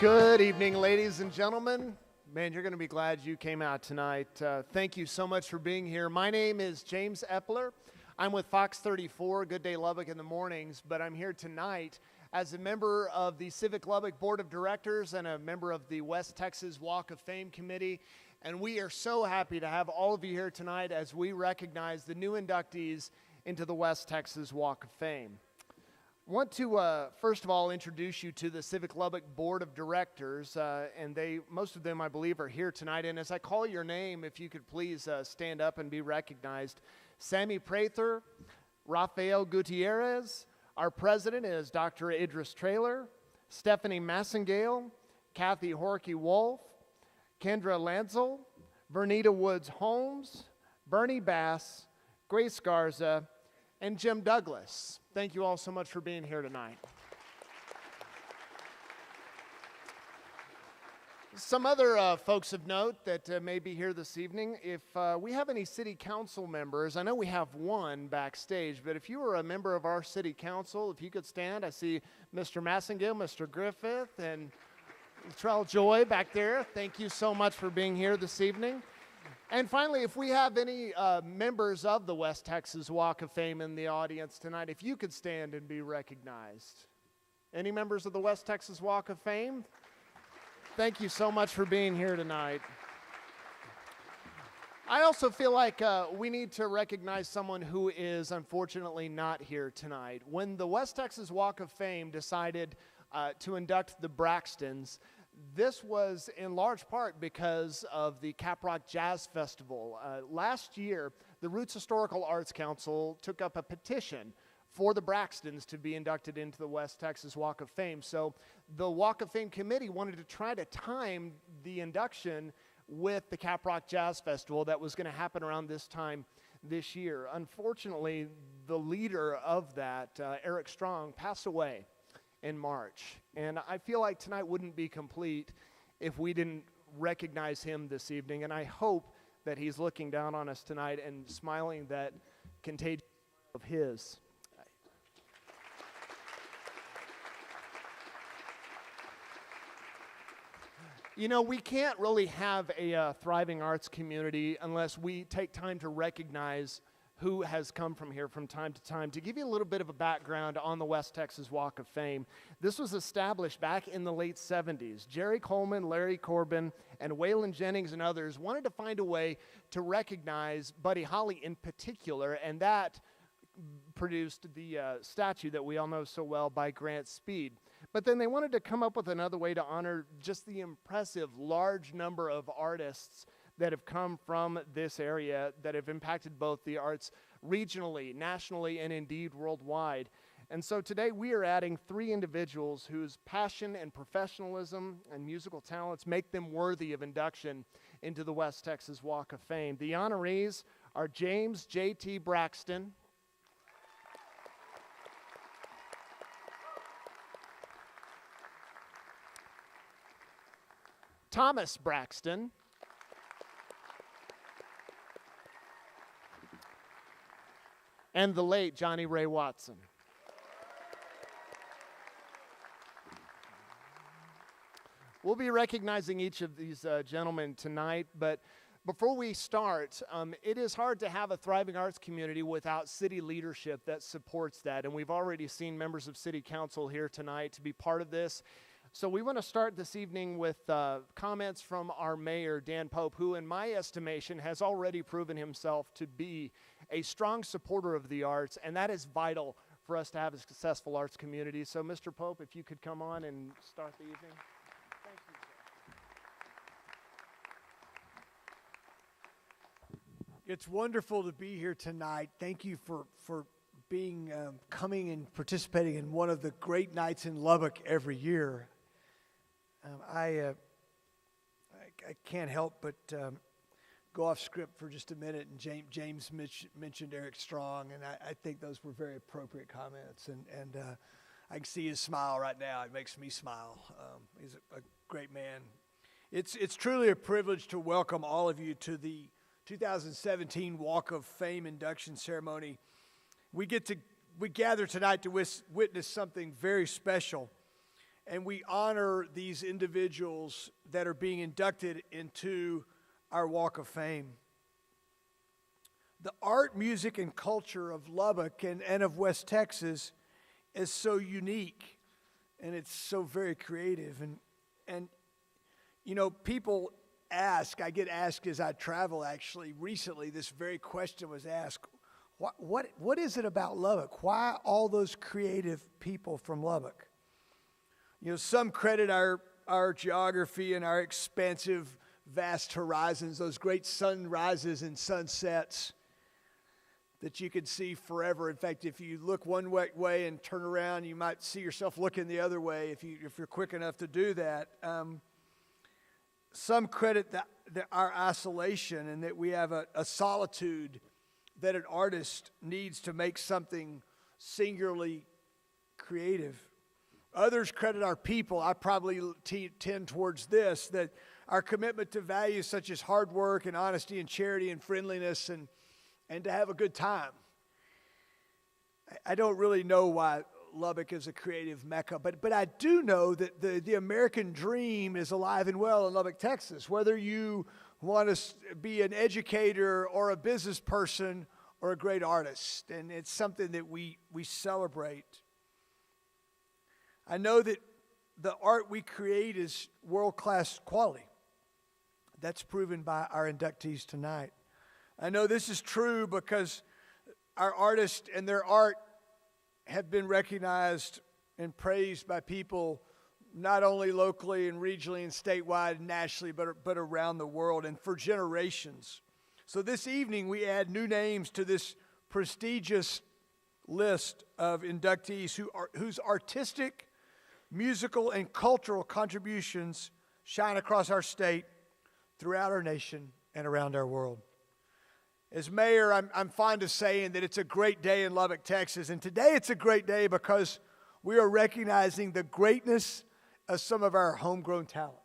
Good evening, ladies and gentlemen. Man, you're going to be glad you came out tonight. Thank you so much for being here. My name is James Epler. I'm with Fox 34, Good Day Lubbock in the mornings, but I'm here tonight as a member of the Civic Lubbock Board of Directors and a member of the West Texas Walk of Fame Committee. And we are so happy to have all of you here tonight as we recognize the new inductees into the West Texas Walk of Fame. I want to, first of all, introduce you to the Civic Lubbock Board of Directors, and most of them, I believe, are here tonight. And as I call your name, if you could please stand up and be recognized. Sammy Prather, Rafael Gutierrez, our president is Dr. Idris Traylor, Stephanie Massengale, Kathy Horkey-Wolf, Kendra Lansel, Vernita Woods-Holmes, Bernie Bass, Grace Garza, and Jim Douglas. Thank you all so much for being here tonight. Some other folks of note that may be here this evening, if we have any city council members, I know we have one backstage, but if you were a member of our city council, if you could stand, I see Mr. Massengale, Mr. Griffith, and Trell Joy back there. Thank you so much for being here this evening. And finally, if we have any members of the West Texas Walk of Fame in the audience tonight, if you could stand and be recognized. Any members of the West Texas Walk of Fame? Thank you so much for being here tonight. I also feel like we need to recognize someone who is unfortunately not here tonight. When the West Texas Walk of Fame decided to induct the Braxtons, this was in large part because of the Caprock Jazz Festival. Last year, the Roots Historical Arts Council took up a petition for the Braxtons to be inducted into the West Texas Walk of Fame. So the Walk of Fame committee wanted to try to time the induction with the Caprock Jazz Festival that was going to happen around this time this year. Unfortunately, the leader of that, Eric Strong, passed away in March. And I feel like tonight wouldn't be complete if we didn't recognize him this evening. And I hope that he's looking down on us tonight and smiling that contagious of his. You know, we can't really have a thriving arts community unless we take time to recognize who has come from here from time to time. To give you a little bit of a background on the West Texas Walk of Fame, this was established back in the late 70s. Jerry Coleman, Larry Corbin, and Waylon Jennings and others wanted to find a way to recognize Buddy Holly in particular, and that produced the statue that we all know so well by Grant Speed. But then they wanted to come up with another way to honor just the impressive large number of artists that have come from this area that have impacted both the arts regionally, nationally, and indeed worldwide. And so today we are adding 3 individuals whose passion and professionalism and musical talents make them worthy of induction into the West Texas Walk of Fame. The honorees are James J.T. Braxton, Thomas Braxton, and the late Johnny Ray Watson. We'll be recognizing each of these gentlemen tonight, but before we start, it is hard to have a thriving arts community without city leadership that supports that, and we've already seen members of City Council here tonight to be part of this. So we want to start this evening with comments from our mayor, Dan Pope, who in my estimation has already proven himself to be a strong supporter of the arts, and that is vital for us to have a successful arts community. So Mr. Pope, if you could come on and start the evening. Thank you. It's wonderful to be here tonight. Thank you for being coming and participating in one of the great nights in Lubbock every year. I can't help but go off script for just a minute, and James mentioned Eric Strong, and I think those were very appropriate comments, and I can see his smile right now. It makes me smile. He's a great man. It's truly a privilege to welcome all of you to the 2017 Walk of Fame induction ceremony. We gather tonight to witness something very special. and we honor these individuals that are being inducted into our Walk of Fame. The art, music, and culture of Lubbock and of West Texas is so unique, and it's so very creative. And you know, people ask, I get asked as I travel, actually. Recently, this very question was asked, what is it about Lubbock? Why all those creative people from Lubbock? You know, some credit our geography and our expansive, vast horizons, those great sunrises and sunsets that you can see forever. In fact, if you look one way and turn around, you might see yourself looking the other way if you're quick enough to do that. Some credit our isolation and that we have a solitude that an artist needs to make something singularly creative. Others credit our people. I probably tend towards this, that our commitment to values such as hard work and honesty and charity and friendliness and to have a good time. I don't really know why Lubbock is a creative mecca, but I do know that the American dream is alive and well in Lubbock, Texas. Whether you want to be an educator or a business person or a great artist, and it's something that we celebrate. I know that the art we create is world-class quality. That's proven by our inductees tonight. I know this is true because our artists and their art have been recognized and praised by people not only locally and regionally and statewide and nationally, but around the world and for generations. So this evening we add new names to this prestigious list of inductees whose artistic, musical, and cultural contributions shine across our state, throughout our nation, and around our world. As mayor, I'm fond of saying that it's a great day in Lubbock, Texas. And today it's a great day because we are recognizing the greatness of some of our homegrown talents.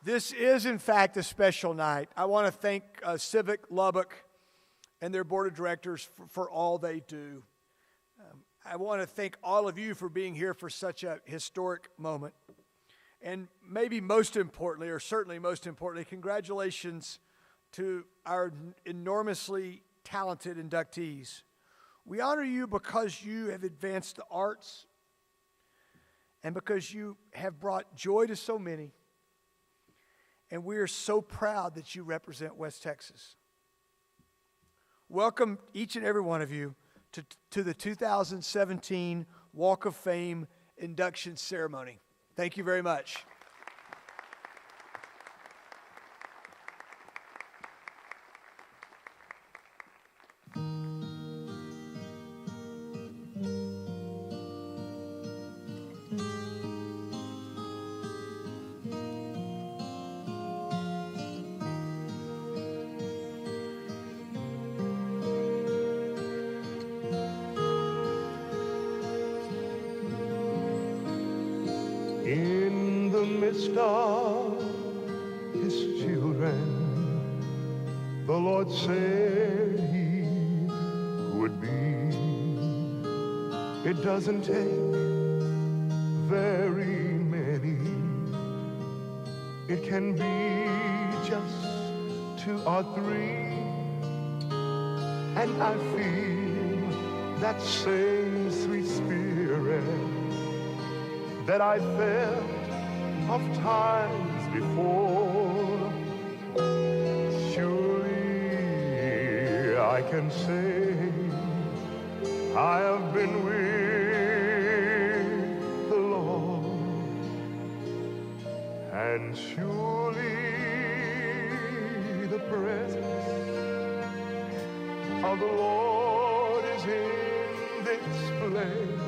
This is, in fact, a special night. I want to thank Civic, Lubbock, and their board of directors for all they do. I want to thank all of you for being here for such a historic moment. And maybe most importantly, or certainly most importantly, congratulations to our enormously talented inductees. We honor you because you have advanced the arts and because you have brought joy to so many. And we are so proud that you represent West Texas. Welcome each and every one of you to the 2017 Walk of Fame induction ceremony. Thank you very much. In the midst of his children, the Lord said he would be. It doesn't take very many. It can be just 2 or 3. And I feel that same sweet spirit that I felt of times before. Surely I can say I have been with the Lord, and surely the presence of the Lord is in this place.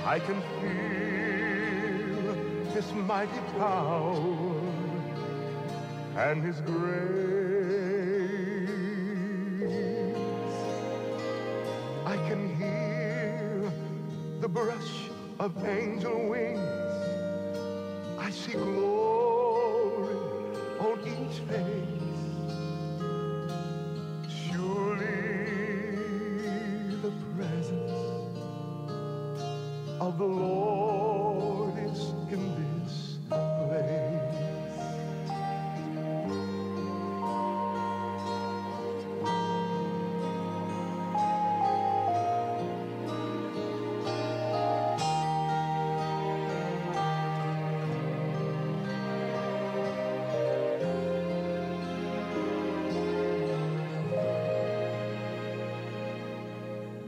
I can feel His mighty power and His grace. I can hear the brush of angel wings. I see glory on each face. the Lord is in this place.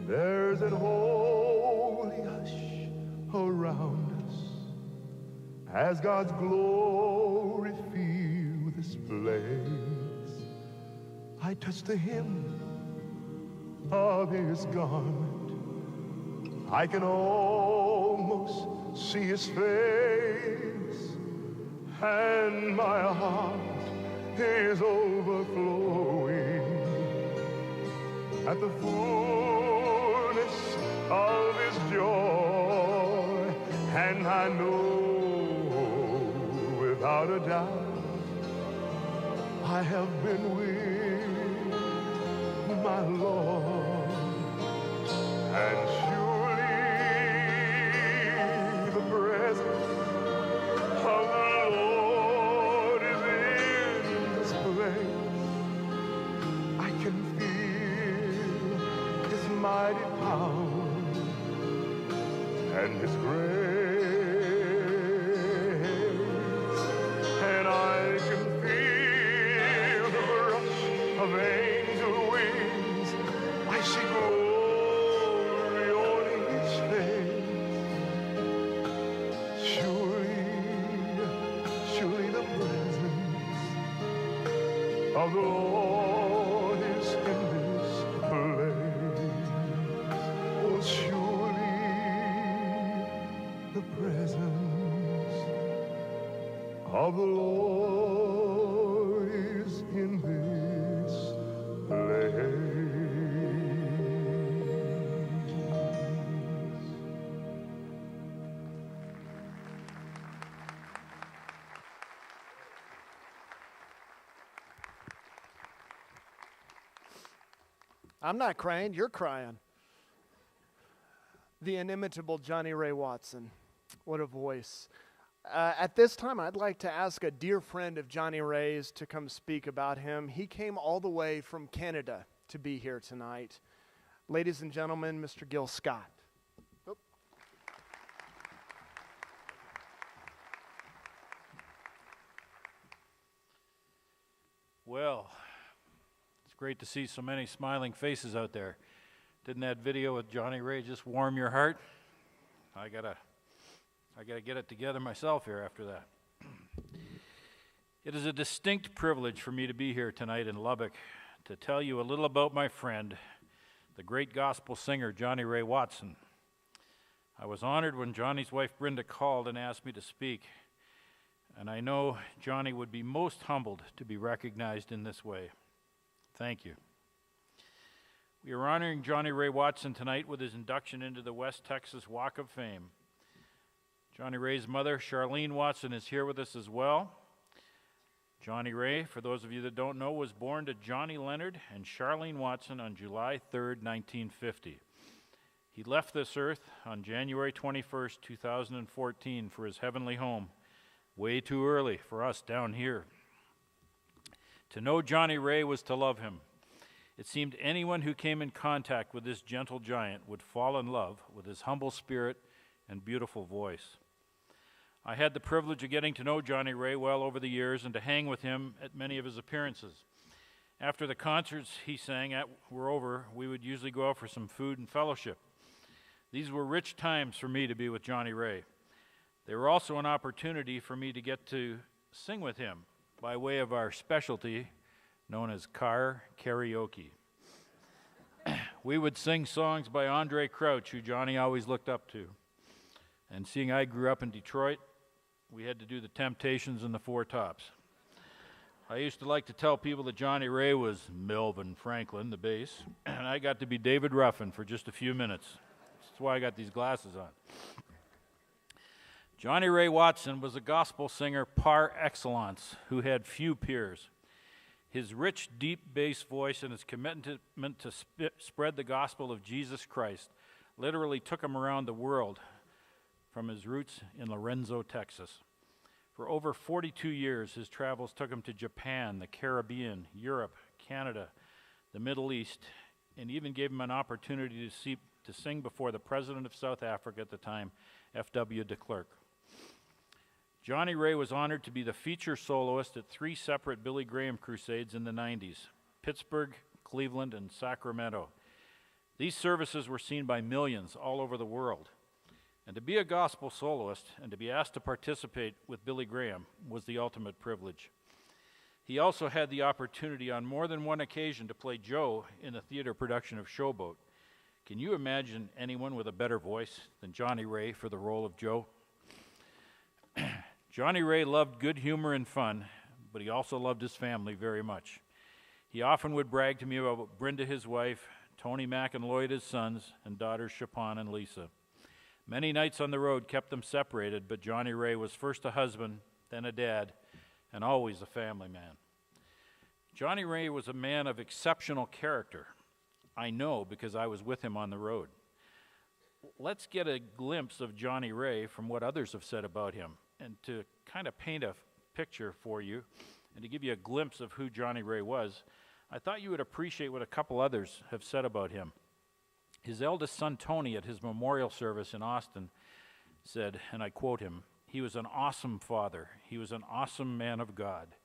There's an holy hush around us as God's glory fills this place. I touch the hem of his garment. I can almost see his face, and my heart is overflowing at the fullness of his joy. And I know without a doubt I have been with my Lord, and surely the presence of the Lord is in this place. I can feel his mighty power and his grace, and I can feel the rush of angel wings. I see glory on each face. Surely the presence of the Lord is in this place. Oh, surely the presence of the Lord is in this place. I'm not crying, you're crying. The inimitable Johnny Ray Watson. What a voice. At this time, I'd like to ask a dear friend of Johnny Ray's to come speak about him. He came all the way from Canada to be here tonight. Ladies and gentlemen, Mr. Gil Scott. Oh. Well, it's great to see so many smiling faces out there. Didn't that video with Johnny Ray just warm your heart? I gotta get it together myself here after that. It is a distinct privilege for me to be here tonight in Lubbock to tell you a little about my friend, the great gospel singer Johnny Ray Watson. I was honored when Johnny's wife Brenda called and asked me to speak, and I know Johnny would be most humbled to be recognized in this way. Thank you. We are honoring Johnny Ray Watson tonight with his induction into the West Texas Walk of Fame. Johnny Ray's mother, Charlene Watson, is here with us as well. Johnny Ray, for those of you that don't know, was born to Johnny Leonard and Charlene Watson on July 3rd, 1950. He left this earth on January 21st, 2014 for his heavenly home. Way too early for us down here. To know Johnny Ray was to love him. It seemed anyone who came in contact with this gentle giant would fall in love with his humble spirit and beautiful voice. I had the privilege of getting to know Johnny Ray well over the years and to hang with him at many of his appearances. After the concerts he sang at were over, we would usually go out for some food and fellowship. These were rich times for me to be with Johnny Ray. They were also an opportunity for me to get to sing with him by way of our specialty known as car karaoke. We would sing songs by Andre Crouch, who Johnny always looked up to. And seeing I grew up in Detroit, we had to do the Temptations and the Four Tops. I used to like to tell people that Johnny Ray was Melvin Franklin, the bass, and I got to be David Ruffin for just a few minutes. That's why I got these glasses on. Johnny Ray Watson was a gospel singer par excellence who had few peers. His rich, deep bass voice and his commitment to spread the gospel of Jesus Christ literally took him around the world from his roots in Lorenzo, Texas. For over 42 years, his travels took him to Japan, the Caribbean, Europe, Canada, the Middle East, and even gave him an opportunity to sing before the President of South Africa at the time, F.W. de Klerk. Johnny Ray was honored to be the feature soloist at 3 separate Billy Graham crusades in the 90s, Pittsburgh, Cleveland, and Sacramento. These services were seen by millions all over the world. And to be a gospel soloist and to be asked to participate with Billy Graham was the ultimate privilege. He also had the opportunity on more than one occasion to play Joe in the theater production of Showboat. Can you imagine anyone with a better voice than Johnny Ray for the role of Joe? Johnny Ray loved good humor and fun, but he also loved his family very much. He often would brag to me about Brenda, his wife, Tony Mack and Lloyd, his sons, and daughters Chapon and Lisa. Many nights on the road kept them separated, but Johnny Ray was first a husband, then a dad, and always a family man. Johnny Ray was a man of exceptional character. I know because I was with him on the road. Let's get a glimpse of Johnny Ray from what others have said about him, and to kind of paint a picture for you, and to give you a glimpse of who Johnny Ray was, I thought you would appreciate what a couple others have said about him. His eldest son, Tony, at his memorial service in Austin, said, and I quote him, "He was an awesome father. He was an awesome man of God.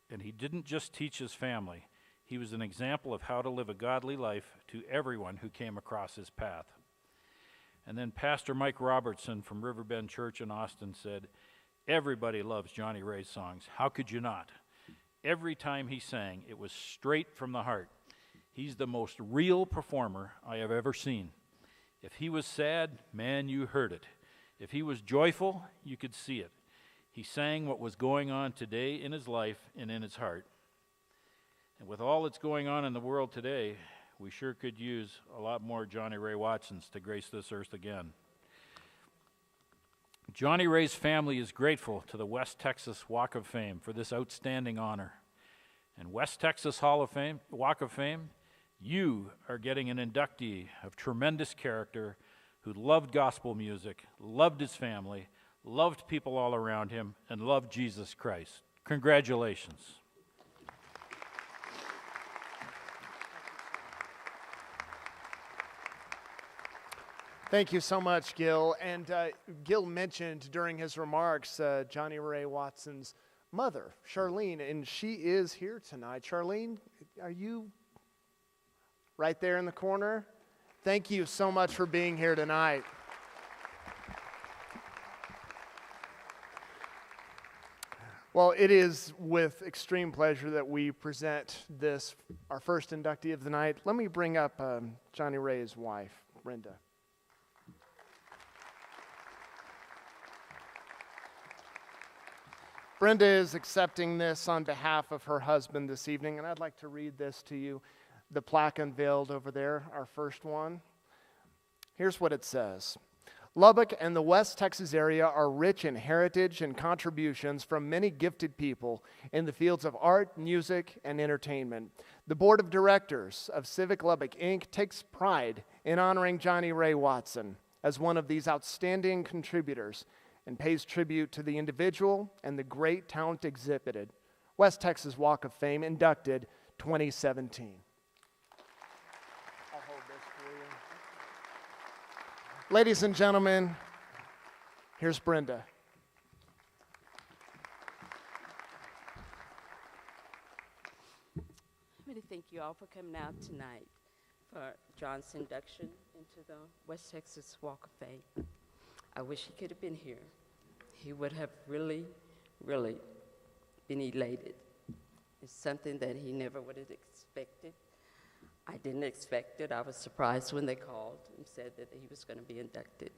And he didn't just teach his family. He was an example of how to live a godly life to everyone who came across his path." And then Pastor Mike Robertson from Riverbend Church in Austin said, "Everybody loves Johnny Ray's songs. How could you not? Every time he sang, it was straight from the heart. He's the most real performer I have ever seen. If he was sad, man, you heard it. If he was joyful, you could see it. He sang what was going on today in his life and in his heart. And with all that's going on in the world today, we sure could use a lot more Johnny Ray Watsons to grace this earth again." Johnny Ray's family is grateful to the West Texas Walk of Fame for this outstanding honor. And West Texas Walk of Fame, you are getting an inductee of tremendous character who loved gospel music, loved his family, loved people all around him, and loved Jesus Christ. Congratulations. Thank you so much, Gil. And Gil mentioned during his remarks Johnny Ray Watson's mother, Charlene, and she is here tonight. Charlene, are you right there in the corner? Thank you so much for being here tonight. Well, it is with extreme pleasure that we present this, our first inductee of the night. Let me bring up Johnny Ray's wife, Brenda. Brenda is accepting this on behalf of her husband this evening, and I'd like to read this to you. The plaque unveiled over there, our first one. Here's what it says. Lubbock and the West Texas area are rich in heritage and contributions from many gifted people in the fields of art, music, and entertainment. The Board of Directors of Civic Lubbock, Inc. takes pride in honoring Johnny Ray Watson as one of these outstanding contributors and pays tribute to the individual and the great talent exhibited. West Texas Walk of Fame inducted 2017. I'll hold this for you. Ladies and gentlemen, here's Brenda. I want to thank you all for coming out tonight for John's induction into the West Texas Walk of Fame. I wish he could have been here. He would have really, really been elated. It's something that he never would have expected. I didn't expect it. I was surprised when they called and said that he was going to be inducted.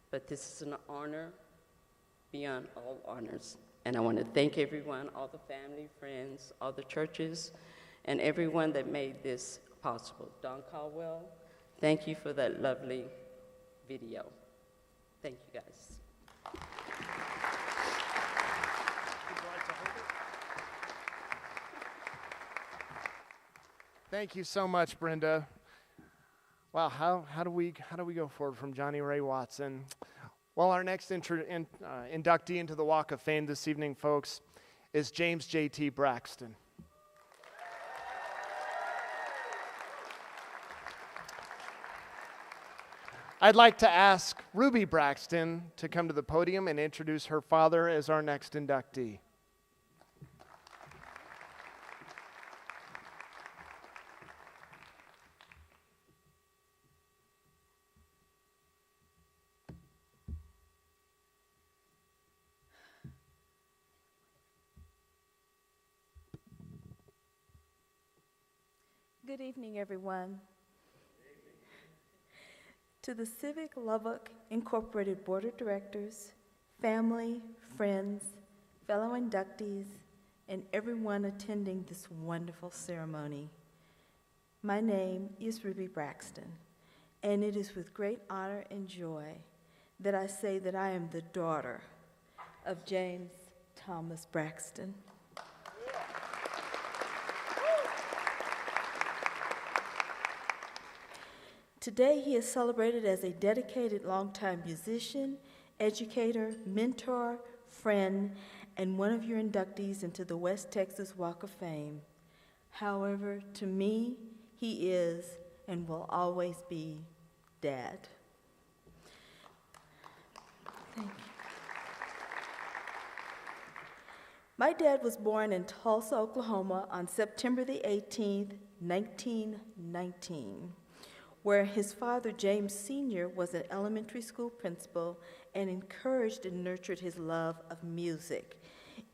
But this is an honor beyond all honors. And I want to thank everyone, all the family, friends, all the churches, and everyone that made this possible. Don Caldwell, thank you for that lovely video. Thank you, guys. Thank you so much, Brenda. Wow, how do we go forward from Johnny Ray Watson? Well, our next inductee into the Walk of Fame this evening, folks, is James J.T. Braxton. I'd like to ask Ruby Braxton to come to the podium and introduce her father as our next inductee. Good evening, everyone. To the Civic Lubbock Incorporated Board of Directors, family, friends, fellow inductees, and everyone attending this wonderful ceremony, my name is Ruby Braxton, and it is with great honor and joy that I say that I am the daughter of James Thomas Braxton. Today, he is celebrated as a dedicated longtime musician, educator, mentor, friend, and one of your inductees into the West Texas Walk of Fame. However, to me, he is and will always be Dad. Thank you. My dad was born in Tulsa, Oklahoma on September the 18th, 1919. Where his father, James Sr., was an elementary school principal and encouraged and nurtured his love of music.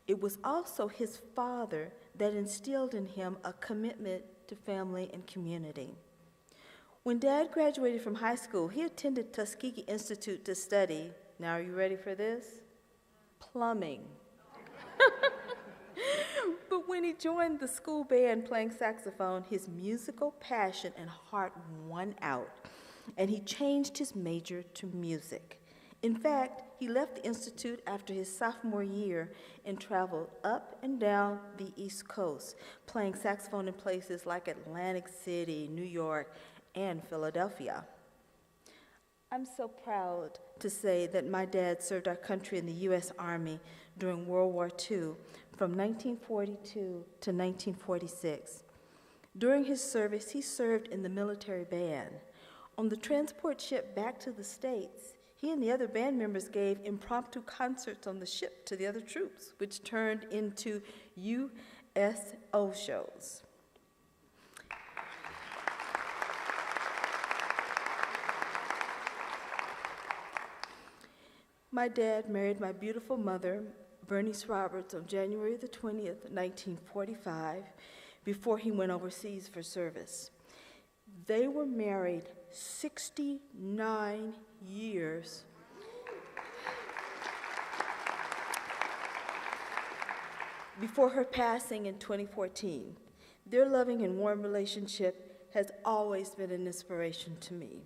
It was also his father that instilled in him a commitment to family and community. When Dad graduated from high school, he attended Tuskegee Institute to study, now are you ready for this? Plumbing. But when he joined the school band playing saxophone, his musical passion and heart won out, and he changed his major to music. In fact, he left the Institute after his sophomore year and traveled up and down the East Coast, playing saxophone in places like Atlantic City, New York, and Philadelphia. I'm so proud to say that my dad served our country in the U.S. Army during World War II from 1942 to 1946. During his service, he served in the military band. On the transport ship back to the States, he and the other band members gave impromptu concerts on the ship to the other troops, which turned into USO shows. My dad married my beautiful mother, Bernice Roberts, on January the 20th, 1945, before he went overseas for service. They were married 69 years. Before her passing in 2014. Their loving and warm relationship has always been an inspiration to me.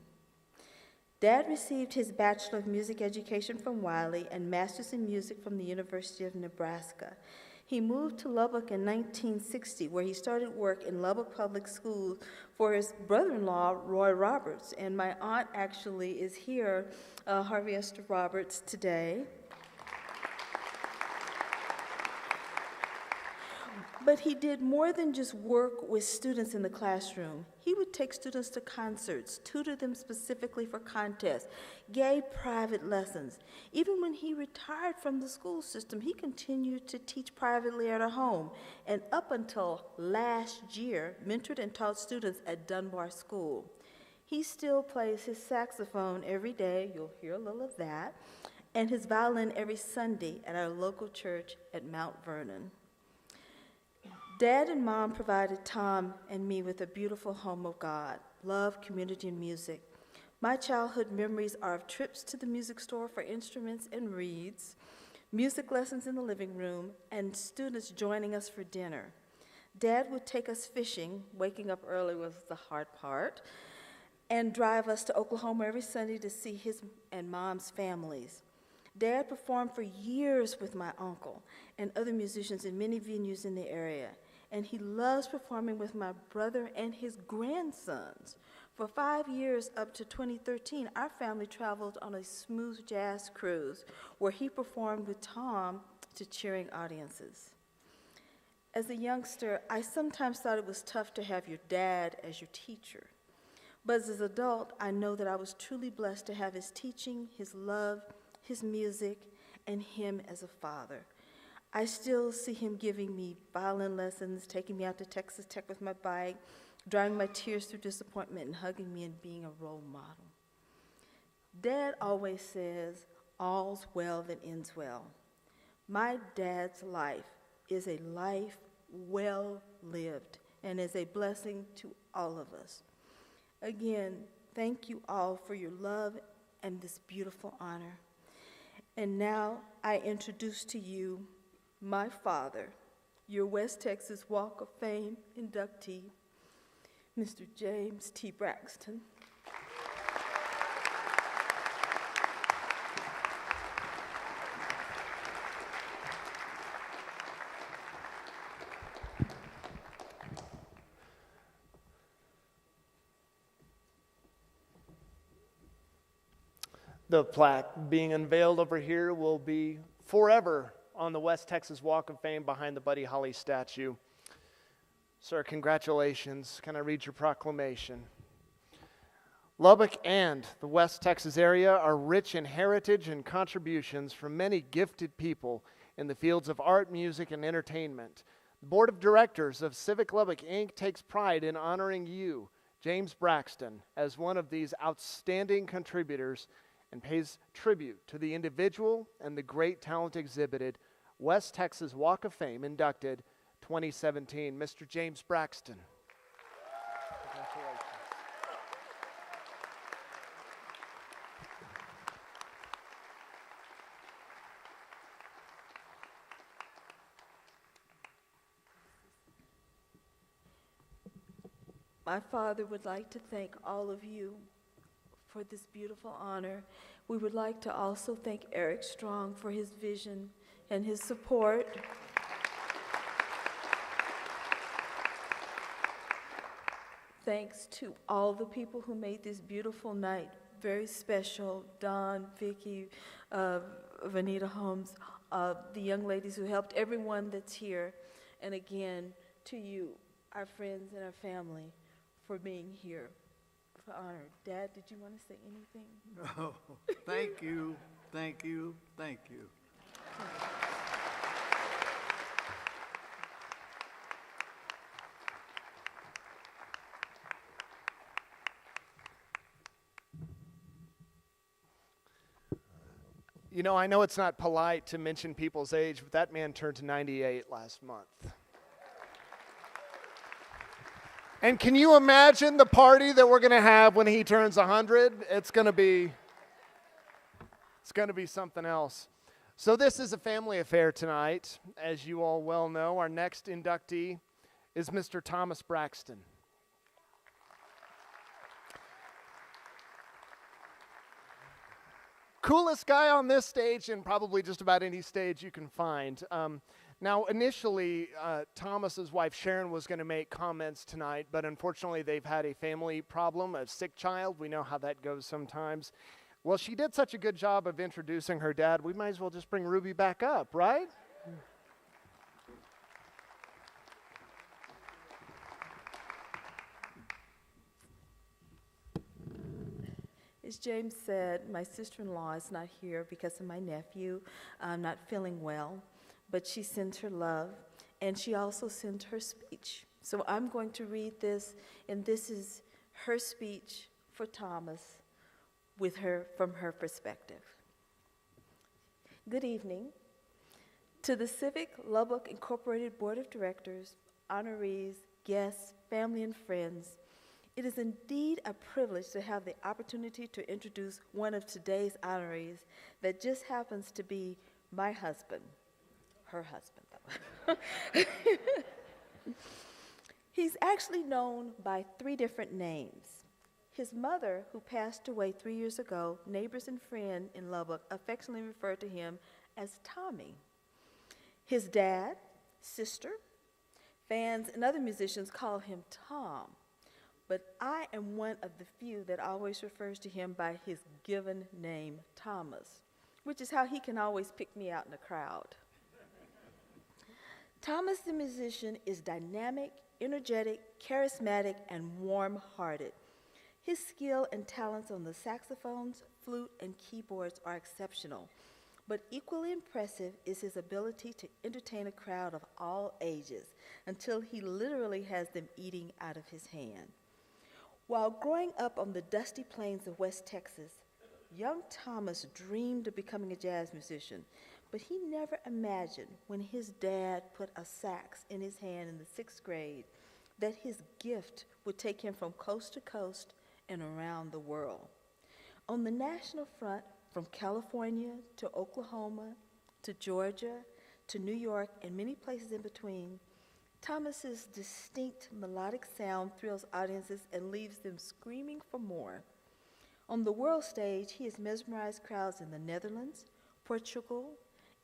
Dad received his Bachelor of Music Education from Wiley and Master's in Music from the University of Nebraska. He moved to Lubbock in 1960, where he started work in Lubbock Public Schools for his brother-in-law, Roy Roberts. And my aunt actually is here, Harvey Esther Roberts, today. But he did more than just work with students in the classroom. He would take students to concerts, tutor them specifically for contests, gave private lessons. Even when he retired from the school system, he continued to teach privately at a home, and up until last year, mentored and taught students at Dunbar School. He still plays his saxophone every day, you'll hear a little of that, and his violin every Sunday at our local church at Mount Vernon. Dad and Mom provided Tom and me with a beautiful home of God, love, community, and music. My childhood memories are of trips to the music store for instruments and reeds, music lessons in the living room, and students joining us for dinner. Dad would take us fishing, waking up early was the hard part, and drive us to Oklahoma every Sunday to see his and Mom's families. Dad performed for years with my uncle and other musicians in many venues in the area. And he loves performing with my brother and his grandsons For 5 years up to 2013, our family traveled on a smooth jazz cruise where he performed with Tom to cheering audiences. As a youngster, I sometimes thought it was tough to have your dad as your teacher. But as an adult, I know that I was truly blessed to have his teaching, his love, his music, and him as a father. I still see him giving me violin lessons, taking me out to Texas Tech with my bike, drying my tears through disappointment, and hugging me and being a role model. Dad always says, all's well that ends well. My dad's life is a life well lived and is a blessing to all of us. Again, thank you all for your love and this beautiful honor. And now I introduce to you my father, your West Texas Walk of Fame inductee, Mr. James T. Braxton. The plaque being unveiled over here will be forever on the West Texas Walk of Fame behind the Buddy Holly statue. Sir, congratulations. Can I read your proclamation? Lubbock and the West Texas area are rich in heritage and contributions from many gifted people in the fields of art, music, and entertainment. The Board of Directors of Civic Lubbock, Inc. takes pride in honoring you, James Braxton, as one of these outstanding contributors and pays tribute to the individual and the great talent exhibited. West Texas Walk of Fame inducted 2017, Mr. James Braxton. Congratulations. My father would like to thank all of you for this beautiful honor. We would like to also thank Eric Strong for his vision and his support. Thanks to all the people who made this beautiful night very special. Don, Vicki, Vanita Holmes, the young ladies who helped, everyone that's here. And again, to you, our friends and our family, for being here. For honor. Dad, did you want to say anything? No. Thank you. Thank you. Thank you. You know, I know it's not polite to mention people's age, but that man turned 98 last month. And can you imagine the party that we're going to have when he turns 100? It's going to be something else. So this is a family affair tonight. As you all well know, our next inductee is Mr. Thomas Braxton. Coolest guy on this stage and probably just about any stage you can find. Now, initially, Thomas's wife Sharon was going to make comments tonight, but unfortunately they've had a family problem, a sick child. We know how that goes sometimes. Well, she did such a good job of introducing her dad, we might as well just bring Ruby back up, right? As James said, my sister-in-law is not here because of my nephew not feeling well, but she sends her love, and she also sends her speech. So I'm going to read this, and this is her speech for Thomas with her, from her perspective. Good evening. To the Civic Lubbock Incorporated Board of Directors, honorees, guests, family, and friends, it is indeed a privilege to have the opportunity to introduce one of today's honorees that just happens to be my husband. Her husband, though. He's actually known by 3 different names. His mother, who passed away 3 years ago, neighbors and friends in Lubbock affectionately referred to him as Tommy. His dad, sister, fans, and other musicians call him Tom. but I am one of the few that always refers to him by his given name, Thomas, which is how he can always pick me out in a crowd. Thomas the musician is dynamic, energetic, charismatic, and warm-hearted. His skill and talents on the saxophones, flute, and keyboards are exceptional, but equally impressive is his ability to entertain a crowd of all ages until he literally has them eating out of his hand. While growing up on the dusty plains of West Texas, young Thomas dreamed of becoming a jazz musician, but he never imagined when his dad put a sax in his hand in the 6th grade that his gift would take him from coast to coast and around the world. On the national front, from California to Oklahoma to Georgia to New York and many places in between, Thomas's distinct melodic sound thrills audiences and leaves them screaming for more. On the world stage, he has mesmerized crowds in the Netherlands, Portugal,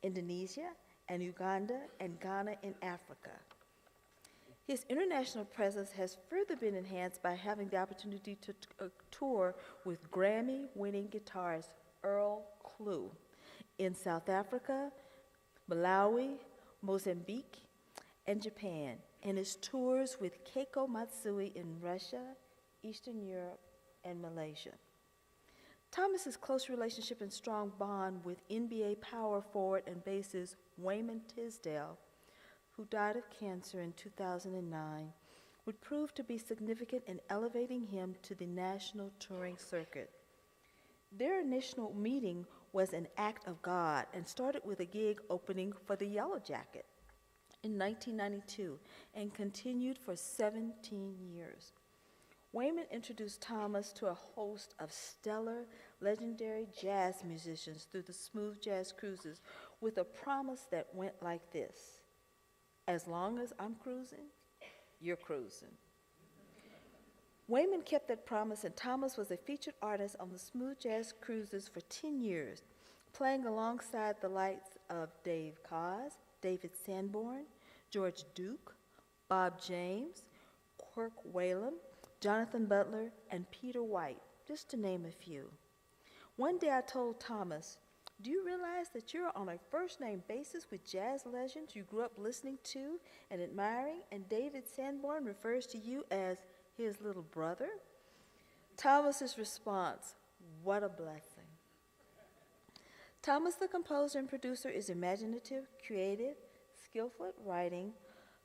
Indonesia, and Uganda, and Ghana in Africa. His international presence has further been enhanced by having the opportunity to tour with Grammy-winning guitarist Earl Klugh in South Africa, Malawi, Mozambique, and Japan, and his tours with Keiko Matsui in Russia, Eastern Europe, and Malaysia. Thomas's close relationship and strong bond with NBA power forward and bassist Wayman Tisdale, who died of cancer in 2009, would prove to be significant in elevating him to the national touring circuit. Their initial meeting was an act of God and started with a gig opening for the Yellow Jacket in 1992 and continued for 17 years. Wayman introduced Thomas to a host of stellar, legendary jazz musicians through the Smooth Jazz Cruises with a promise that went like this: as long as I'm cruising, you're cruising. Wayman kept that promise, and Thomas was a featured artist on the Smooth Jazz Cruises for 10 years, playing alongside the likes of Dave Koz, David Sanborn, George Duke, Bob James, Kirk Whalum, Jonathan Butler, and Peter White, just to name a few. One day I told Thomas, "Do you realize that you're on a first-name basis with jazz legends you grew up listening to and admiring, and David Sanborn refers to you as his little brother?" Thomas's response: "What a blessing." Thomas, the composer and producer, is imaginative, creative, skillful at writing,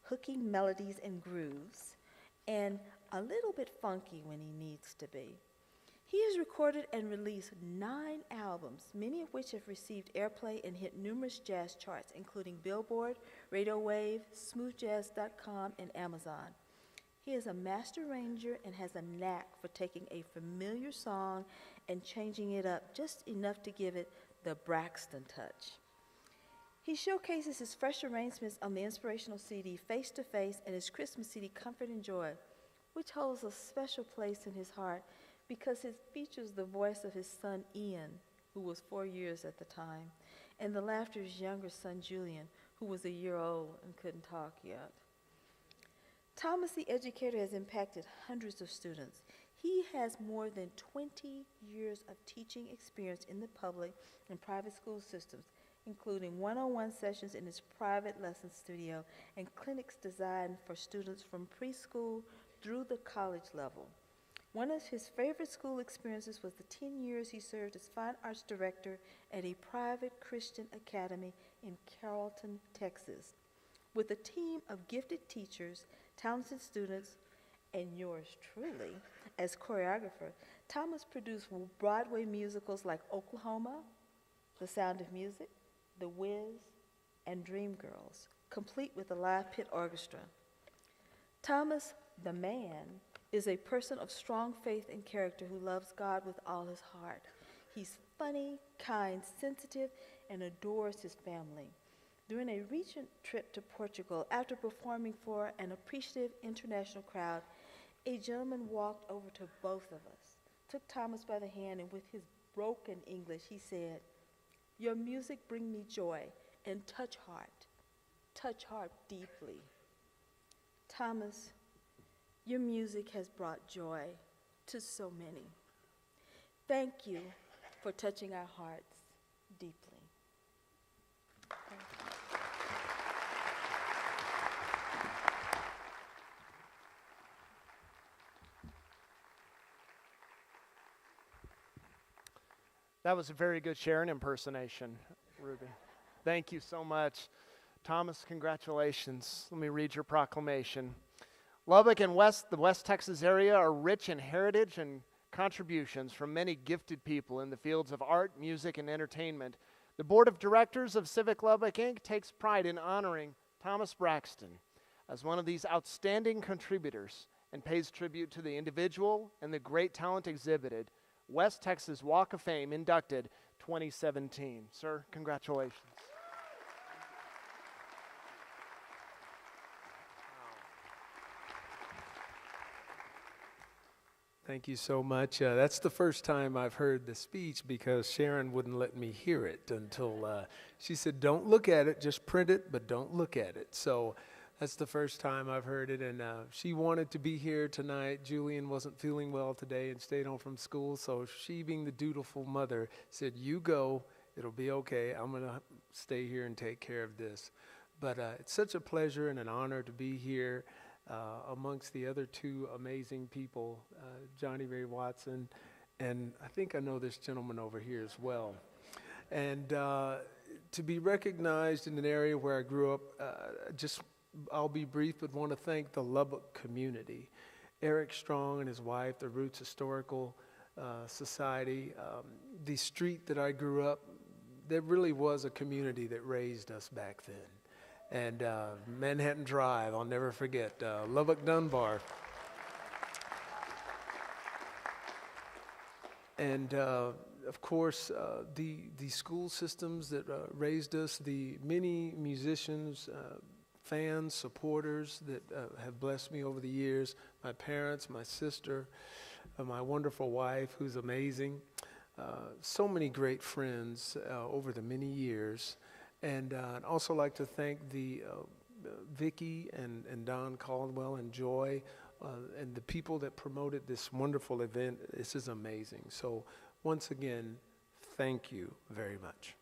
hooking melodies and grooves, and a little bit funky when he needs to be. He has recorded and released 9 albums, many of which have received airplay and hit numerous jazz charts, including Billboard, Radio Wave, SmoothJazz.com, and Amazon. He is a master arranger and has a knack for taking a familiar song and changing it up just enough to give it the Braxton touch. He showcases his fresh arrangements on the inspirational CD Face to Face and his Christmas CD Comfort and Joy, which holds a special place in his heart because it features the voice of his son Ian, who was 4 years at the time, and the laughter of his younger son Julian, who was a year old and couldn't talk yet. Thomas the educator has impacted hundreds of students. He has more than 20 years of teaching experience in the public and private school systems, including one-on-one sessions in his private lesson studio and clinics designed for students from preschool through the college level. One of his favorite school experiences was the 10 years he served as fine arts director at a private Christian academy in Carrollton, Texas. With a team of gifted teachers, talented students, and yours truly as choreographer, Thomas produced Broadway musicals like Oklahoma, The Sound of Music, The Wiz, and Dreamgirls, complete with a live pit orchestra. Thomas, the man, is a person of strong faith and character who loves God with all his heart. He's funny, kind, sensitive, and adores his family. During a recent trip to Portugal, after performing for an appreciative international crowd, a gentleman walked over to both of us, took Thomas by the hand, and with his broken English, he said, "Your music brings me joy and touch heart deeply." Thomas, Your music has brought joy to so many. Thank you for touching our hearts deeply. Thank you. That was a very good Sharon impersonation, Ruby. Thank you so much. Thomas, congratulations. Let me read your proclamation. Lubbock and the West Texas area are rich in heritage and contributions from many gifted people in the fields of art, music, and entertainment. The Board of Directors of Civic Lubbock, Inc. takes pride in honoring Thomas Braxton as one of these outstanding contributors and pays tribute to the individual and the great talent exhibited. West Texas Walk of Fame inducted 2017. Sir, congratulations. Thank you so much. That's the first time I've heard the speech because Sharon wouldn't let me hear it until she said, don't look at it, just print it, but don't look at it. So that's the first time I've heard it, and she wanted to be here tonight. Julian wasn't feeling well today and stayed home from school, so she, being the dutiful mother, said, you go, it'll be okay. I'm going to stay here and take care of this. But it's such a pleasure and an honor to be here amongst the other two amazing people, Johnny Ray Watson, and I think I know this gentleman over here as well. And to be recognized in an area where I grew up, I'll be brief, but want to thank the Lubbock community. Eric Strong and his wife, the Roots Historical Society, the street that I grew up, there really was a community that raised us back then. And Manhattan Drive, I'll never forget, Lubbock Dunbar. And of course, the school systems that raised us, the many musicians, fans, supporters that have blessed me over the years, my parents, my sister, my wonderful wife, who's amazing, so many great friends over the many years. And I'd also like to thank the Vicki and Don Caldwell and Joy and the people that promoted this wonderful event. This is amazing. So once again, thank you very much.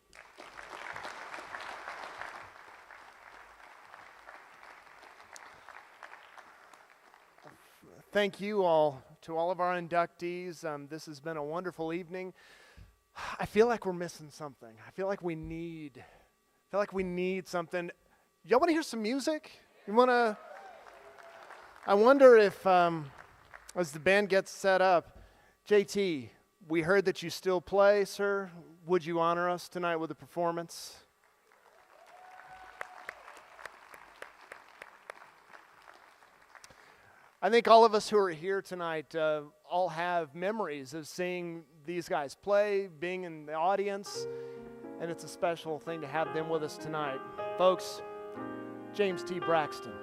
Thank you all, to all of our inductees. This has been a wonderful evening. I feel like we're missing something. I feel like we need something. Y'all want to hear some music? You want to? I wonder if, as the band gets set up, JT, we heard that you still play, sir. Would you honor us tonight with a performance? I think all of us who are here tonight all have memories of seeing these guys play, being in the audience, and it's a special thing to have them with us tonight. Folks, James T. Braxton.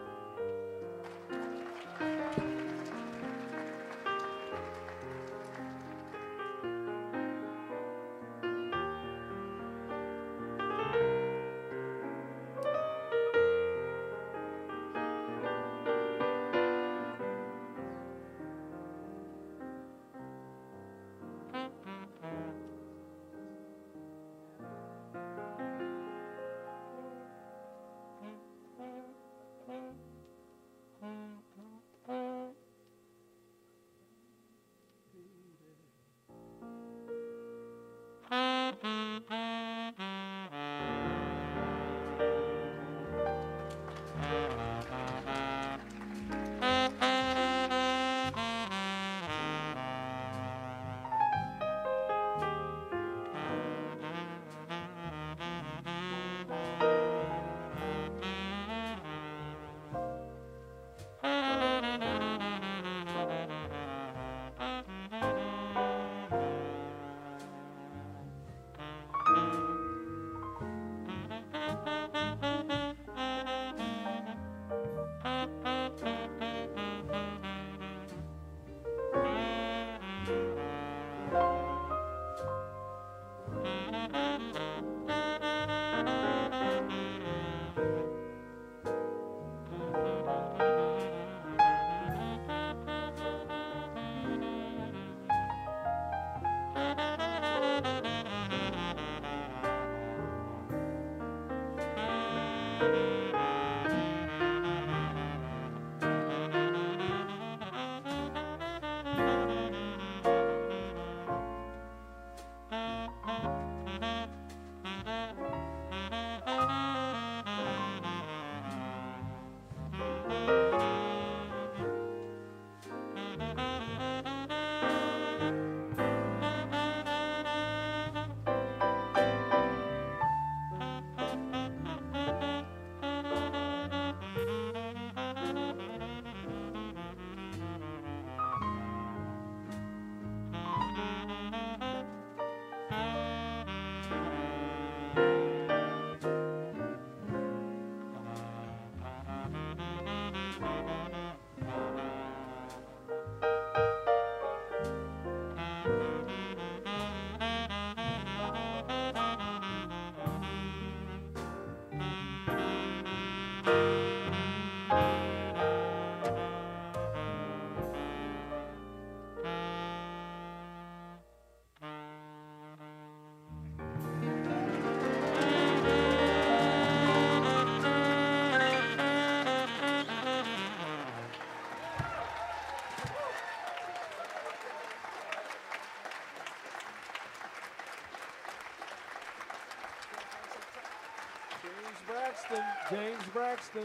Braxton, James Braxton.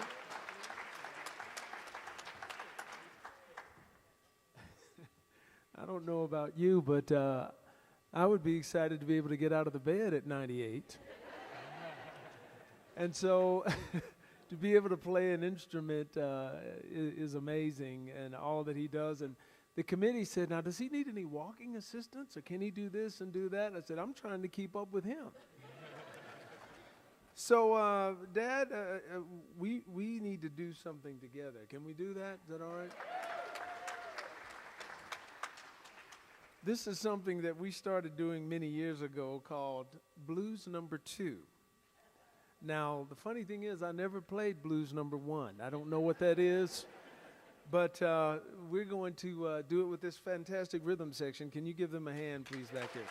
I don't know about you, but I would be excited to be able to get out of the bed at 98. And so to be able to play an instrument is amazing, and all that he does. And the committee said, now, does he need any walking assistance, or can he do this and do that? And I said, I'm trying to keep up with him. So, Dad, we need to do something together. Can we do that? Is that all right? This is something that we started doing many years ago called Blues Number 2. Now, the funny thing is, I never played Blues Number 1. I don't know what that is, but we're going to do it with this fantastic rhythm section. Can you give them a hand, please, back there?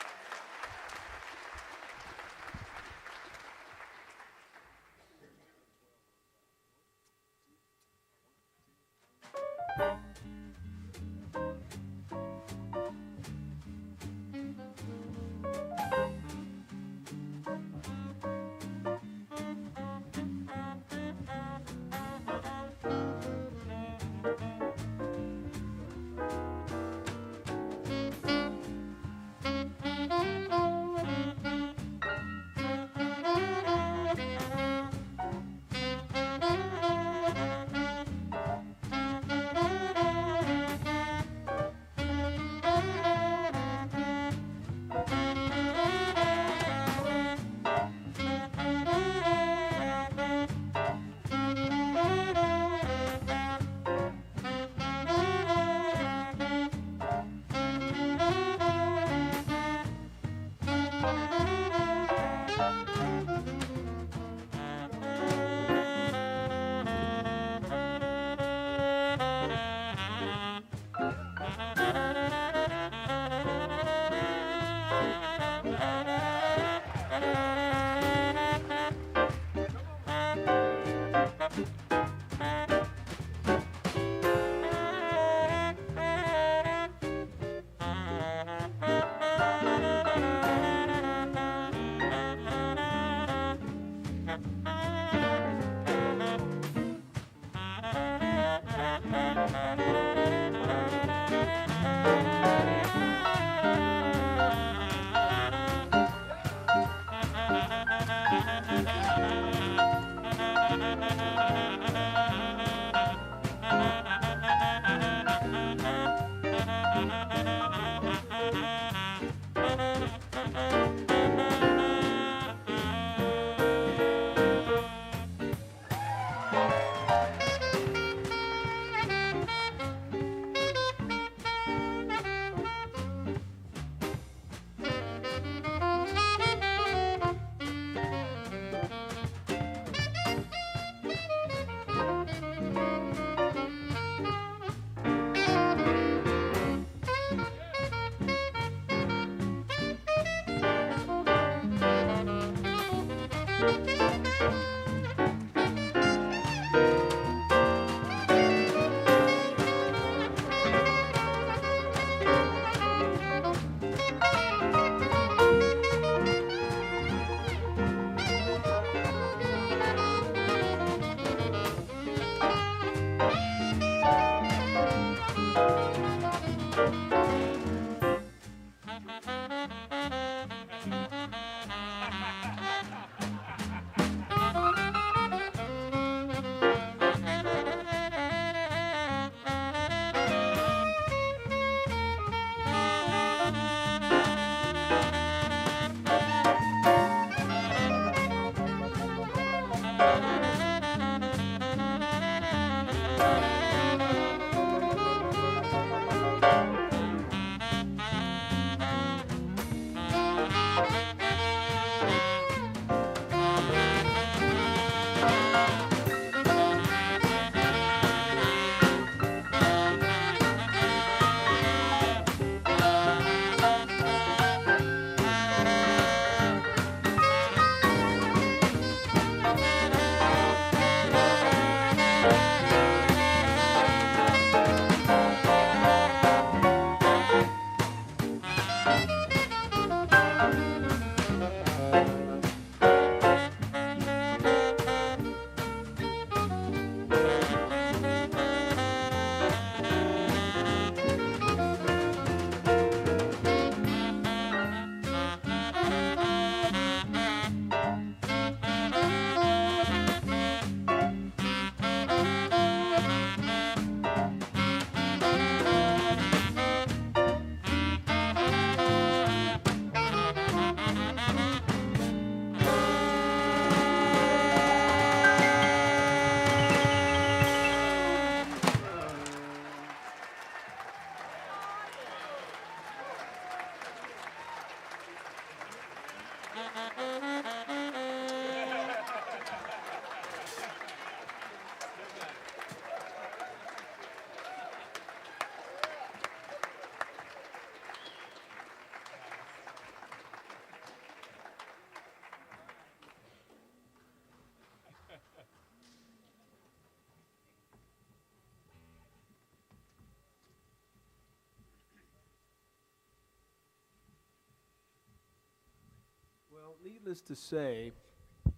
needless to say,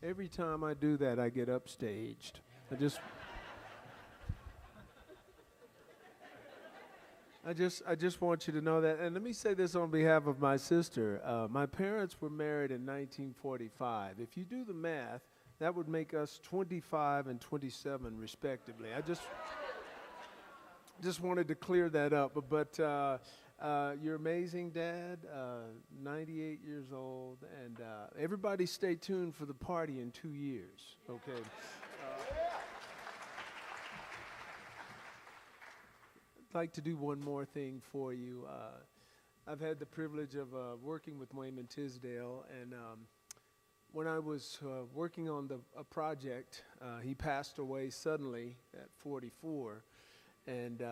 every time I do that, I get upstaged. I just want you to know that. And let me say this on behalf of my sister. My parents were married in 1945. If you do the math, that would make us 25 and 27 respectively. I just wanted to clear that up. But you're amazing, Dad, 98 years old. And everybody stay tuned for the party in 2 years, okay? I'd like to do one more thing for you. I've had the privilege of working with Wayman Tisdale, and when I was working on a project, he passed away suddenly at 44, and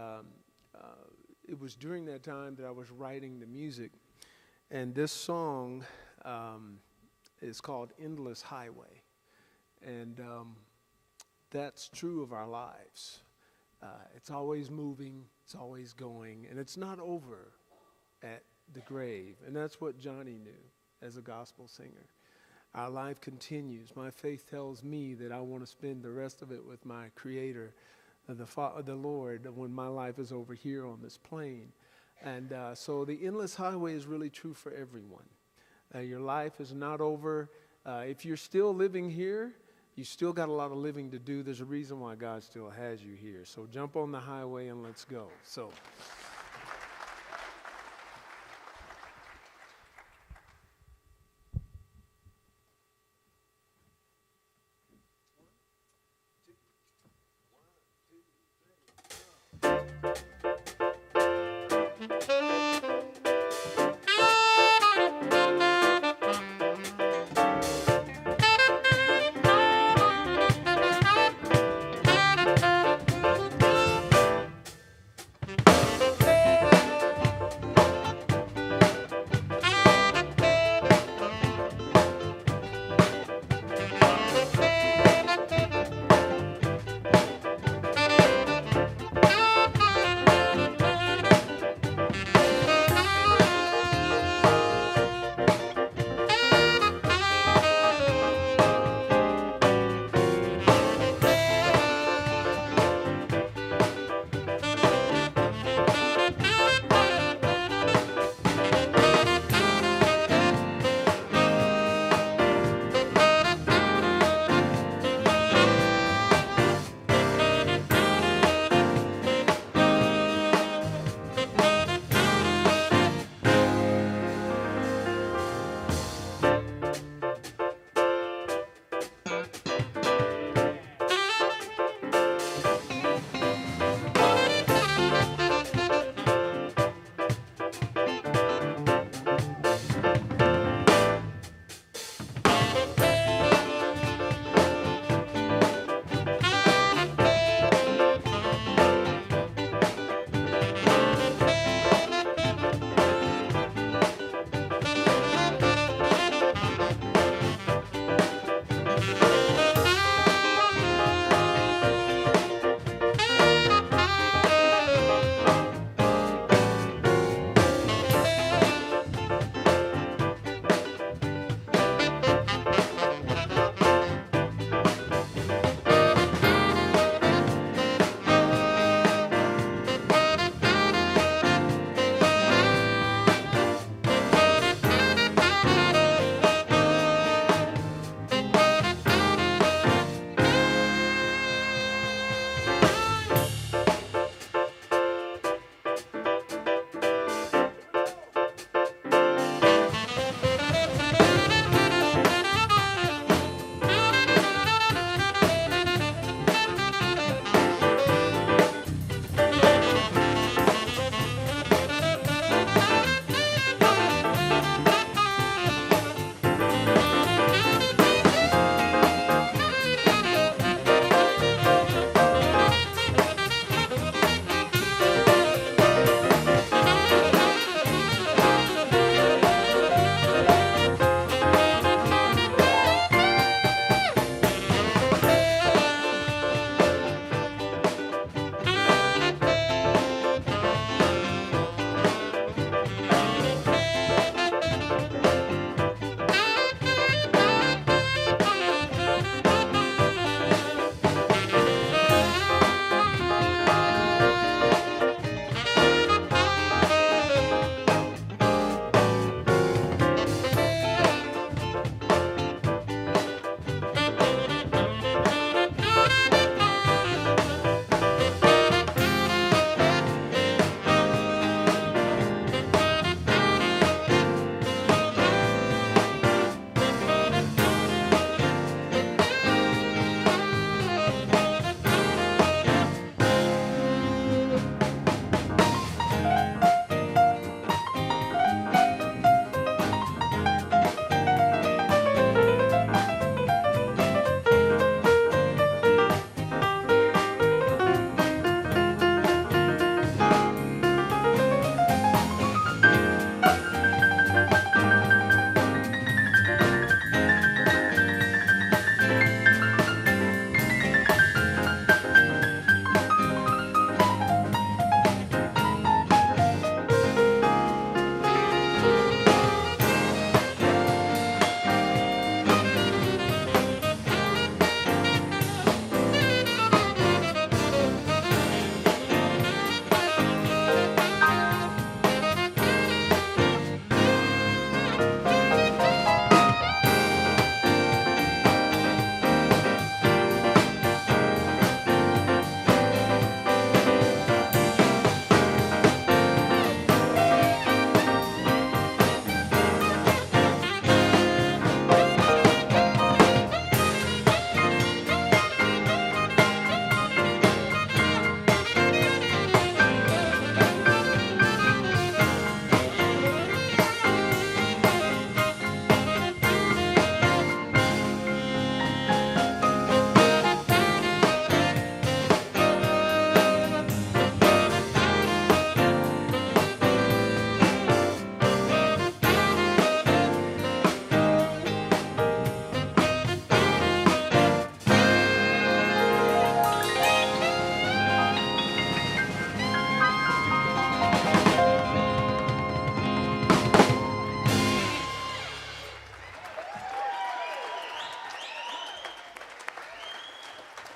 it was during that time that I was writing the music, and this song is called Endless Highway, and that's true of our lives. It's always moving, it's always going, and it's not over at the grave. And that's what Johnny knew as a gospel singer. Our life continues. My faith tells me that I want to spend the rest of it with my Creator, the Lord, when my life is over here on this plane. And so the endless highway is really true for everyone. Your life is not over. If you're still living here, you still got a lot of living to do. There's a reason why God still has you here. So jump on the highway and let's go. So.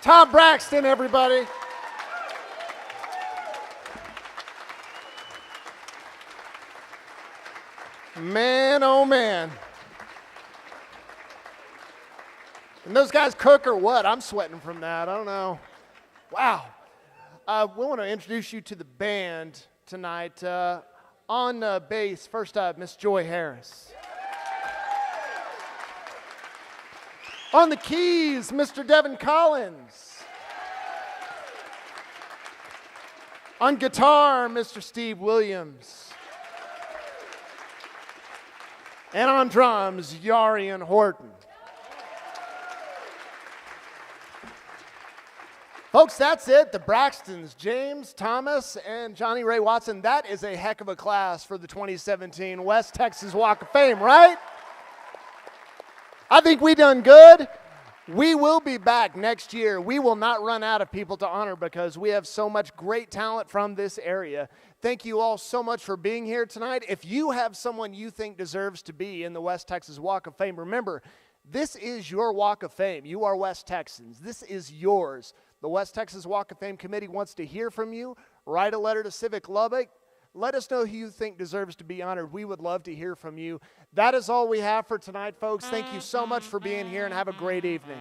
Tom Braxton, everybody. Man, oh man. And those guys cook or what? I'm sweating from that. I don't know. Wow. We want to introduce you to the band tonight. On bass, first up, Miss Joy Harris. On the keys, Mr. Devin Collins. On guitar, Mr. Steve Williams. And on drums, Yarian Horton. Folks, that's it. The Braxtons, James, Thomas, and Johnny Ray Watson. That is a heck of a class for the 2017 West Texas Walk of Fame, right? I think we done good. We will be back next year. We will not run out of people to honor because we have so much great talent from this area. Thank you all so much for being here tonight. If you have someone you think deserves to be in the West Texas Walk of Fame, remember, this is your Walk of Fame. You are West Texans. This is yours. The West Texas Walk of Fame Committee wants to hear from you. Write a letter to Civic Lubbock. Let us know who you think deserves to be honored. We would love to hear from you. That is all we have for tonight, folks. Thank you so much for being here and have a great evening.